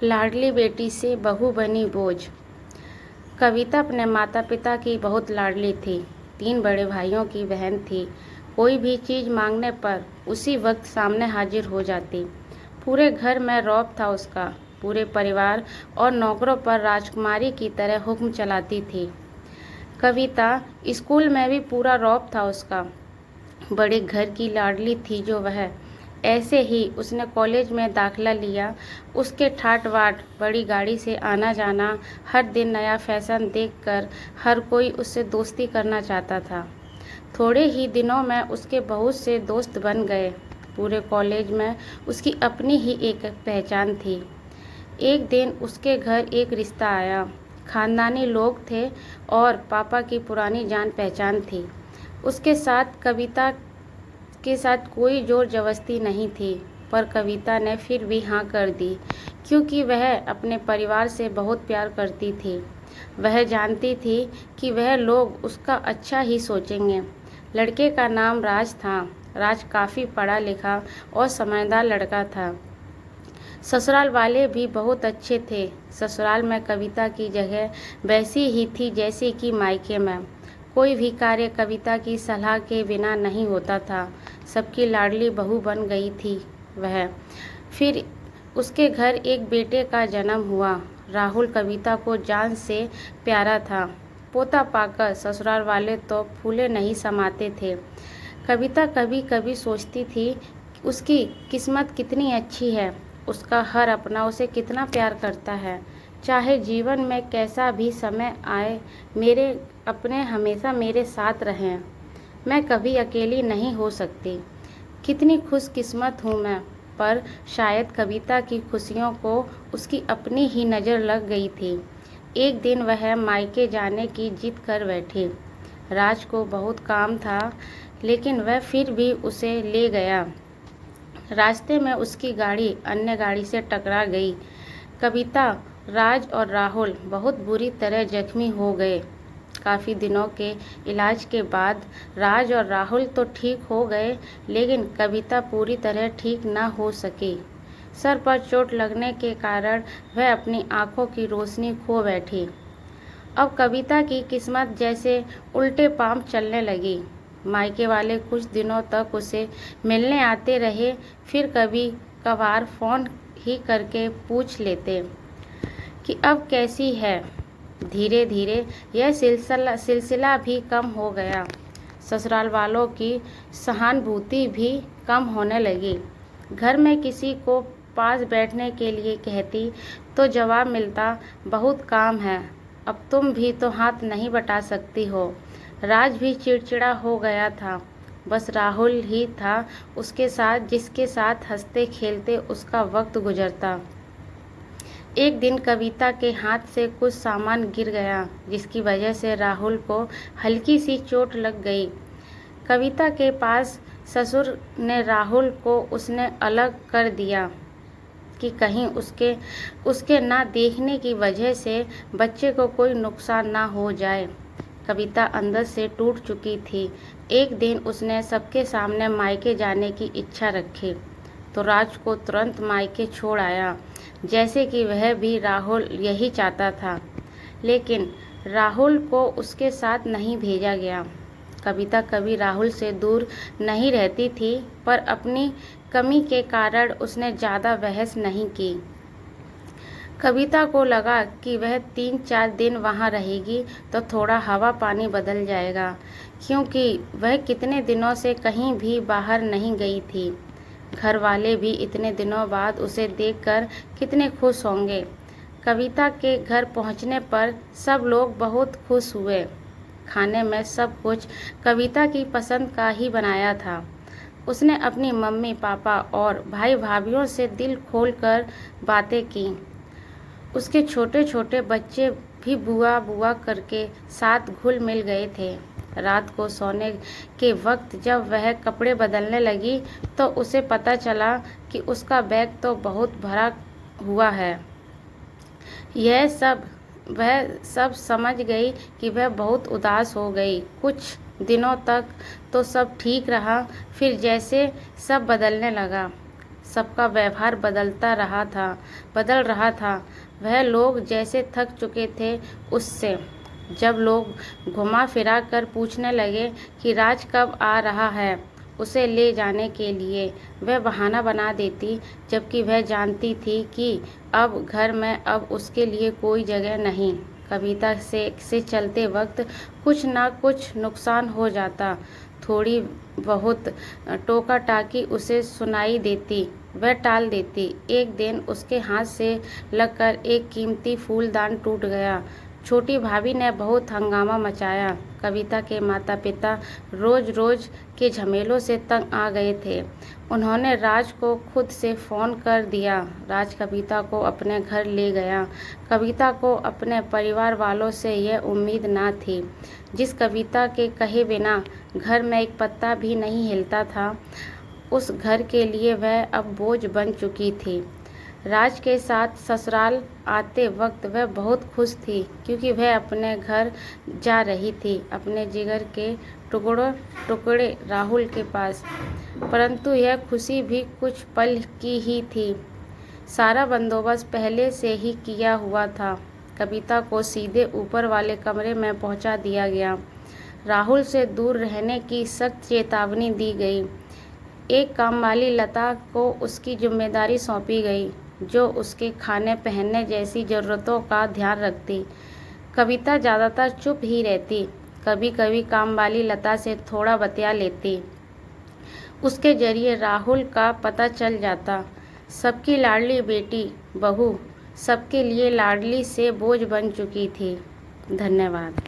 लाडली बेटी से बहू बनी बोझ। कविता अपने माता पिता की बहुत लाडली थी। 3 बड़े भाइयों की बहन थी। कोई भी चीज़ मांगने पर उसी वक्त सामने हाजिर हो जाती। पूरे घर में रौब था उसका। पूरे परिवार और नौकरों पर राजकुमारी की तरह हुक्म चलाती थी। कविता स्कूल में भी पूरा रौब था उसका। बड़े घर की लाडली थी जो वह। ऐसे ही उसने कॉलेज में दाखिला लिया। उसके ठाट बाट, बड़ी गाड़ी से आना जाना, हर दिन नया फैशन देखकर हर कोई उससे दोस्ती करना चाहता था। थोड़े ही दिनों में उसके बहुत से दोस्त बन गए। पूरे कॉलेज में उसकी अपनी ही एक पहचान थी। एक दिन उसके घर एक रिश्ता आया। खानदानी लोग थे और पापा की पुरानी जान पहचान थी। उसके साथ कविता के साथ कोई जोर जबरदस्ती नहीं थी, पर कविता ने फिर भी हाँ कर दी, क्योंकि वह अपने परिवार से बहुत प्यार करती थी। वह जानती थी कि वह लोग उसका अच्छा ही सोचेंगे। लड़के का नाम राज था। राज काफ़ी पढ़ा लिखा और समझदार लड़का था। ससुराल वाले भी बहुत अच्छे थे। ससुराल में कविता की जगह वैसी ही थी जैसी कि मायके में। कोई भी कार्य कविता की सलाह के बिना नहीं होता था। सबकी लाडली बहू बन गई थी वह। फिर उसके घर एक बेटे का जन्म हुआ। राहुल कविता को जान से प्यारा था। पोता पाकर ससुराल वाले तो फूले नहीं समाते थे। कविता कभी कभी सोचती थी उसकी किस्मत कितनी अच्छी है। उसका हर अपना उसे कितना प्यार करता है। चाहे जीवन में कैसा भी समय आए, मेरे अपने हमेशा मेरे साथ रहें। मैं कभी अकेली नहीं हो सकती। कितनी खुशकिस्मत हूँ मैं। पर शायद कविता की खुशियों को उसकी अपनी ही नज़र लग गई थी। एक दिन वह मायके जाने की जिद कर बैठी। राज को बहुत काम था, लेकिन वह फिर भी उसे ले गया। रास्ते में उसकी गाड़ी अन्य गाड़ी से टकरा गई। कविता, राज और राहुल बहुत बुरी तरह जख्मी हो गए। काफ़ी दिनों के इलाज के बाद राज और राहुल तो ठीक हो गए, लेकिन कविता पूरी तरह ठीक न हो सकी। सर पर चोट लगने के कारण वह अपनी आंखों की रोशनी खो बैठी। अब कविता की किस्मत जैसे उल्टे पांव चलने लगी। मायके वाले कुछ दिनों तक उसे मिलने आते रहे, फिर कभी कभार फ़ोन ही करके पूछ लेते कि अब कैसी है। धीरे धीरे यह सिलसिला भी कम हो गया। ससुराल वालों की सहानुभूति भी कम होने लगी। घर में किसी को पास बैठने के लिए कहती तो जवाब मिलता, बहुत काम है, अब तुम भी तो हाथ नहीं बटा सकती हो। राज भी चिड़चिड़ा हो गया था। बस राहुल ही था उसके साथ, जिसके साथ हंसते खेलते उसका वक्त गुजरता। एक दिन कविता के हाथ से कुछ सामान गिर गया, जिसकी वजह से राहुल को हल्की सी चोट लग गई। कविता के पास ससुर ने राहुल को उसने अलग कर दिया कि कहीं उसके ना देखने की वजह से बच्चे को कोई नुकसान ना हो जाए। कविता अंदर से टूट चुकी थी। एक दिन उसने सबके सामने मायके जाने की इच्छा रखी, तो राज को तुरंत मायके छोड़ आया, जैसे कि वह भी राहुल यही चाहता था। लेकिन राहुल को उसके साथ नहीं भेजा गया। कविता कभी राहुल से दूर नहीं रहती थी, पर अपनी कमी के कारण उसने ज़्यादा बहस नहीं की। कविता को लगा कि वह 3-4 दिन वहाँ रहेगी तो थोड़ा हवा पानी बदल जाएगा, क्योंकि वह कितने दिनों से कहीं भी बाहर नहीं गई थी। घर वाले भी इतने दिनों बाद उसे देखकर कितने खुश होंगे। कविता के घर पहुंचने पर सब लोग बहुत खुश हुए। खाने में सब कुछ कविता की पसंद का ही बनाया था। उसने अपनी मम्मी पापा और भाई भाभीियों से दिल खोलकर बातें की। उसके छोटे छोटे बच्चे भी बुआ बुआ करके साथ घुल मिल गए थे। रात को सोने के वक्त जब वह कपड़े बदलने लगी तो उसे पता चला कि उसका बैग तो बहुत भरा हुआ है। वह सब समझ गई कि वह बहुत उदास हो गई। कुछ दिनों तक तो सब ठीक रहा, फिर जैसे सब बदलने लगा। सबका व्यवहार बदल रहा था। वह लोग जैसे थक चुके थे उससे। जब लोग घुमा फिरा कर पूछने लगे कि राज कब आ रहा है उसे ले जाने के लिए, वह बहाना बना देती, जबकि वह जानती थी कि अब घर में अब उसके लिए कोई जगह नहीं। कविता से चलते वक्त कुछ ना कुछ नुकसान हो जाता। थोड़ी बहुत टोका टाकी उसे सुनाई देती, वह टाल देती। एक दिन उसके हाथ से लगकर एक कीमती फूलदान टूट गया। छोटी भाभी ने बहुत हंगामा मचाया। कविता के माता पिता रोज रोज के झमेलों से तंग आ गए थे। उन्होंने राज को खुद से फ़ोन कर दिया। राज कविता को अपने घर ले गया। कविता को अपने परिवार वालों से यह उम्मीद ना थी। जिस कविता के कहे बिना घर में एक पत्ता भी नहीं हिलता था, उस घर के लिए वह अब बोझ बन चुकी थी। राज के साथ ससुराल आते वक्त वह बहुत खुश थी, क्योंकि वह अपने घर जा रही थी, अपने जिगर के टुकड़े राहुल के पास। परंतु यह खुशी भी कुछ पल की ही थी। सारा बंदोबस्त पहले से ही किया हुआ था। कविता को सीधे ऊपर वाले कमरे में पहुंचा दिया गया। राहुल से दूर रहने की सख्त चेतावनी दी गई। एक कामवाली लता को उसकी जिम्मेदारी सौंपी गई, जो उसके खाने पहनने जैसी ज़रूरतों का ध्यान रखती। कविता ज़्यादातर चुप ही रहती, कभी कभी कामवाली लता से थोड़ा बतिया लेती। उसके जरिए राहुल का पता चल जाता। सबकी लाडली बेटी बहू सबके लिए लाडली से बोझ बन चुकी थी। धन्यवाद।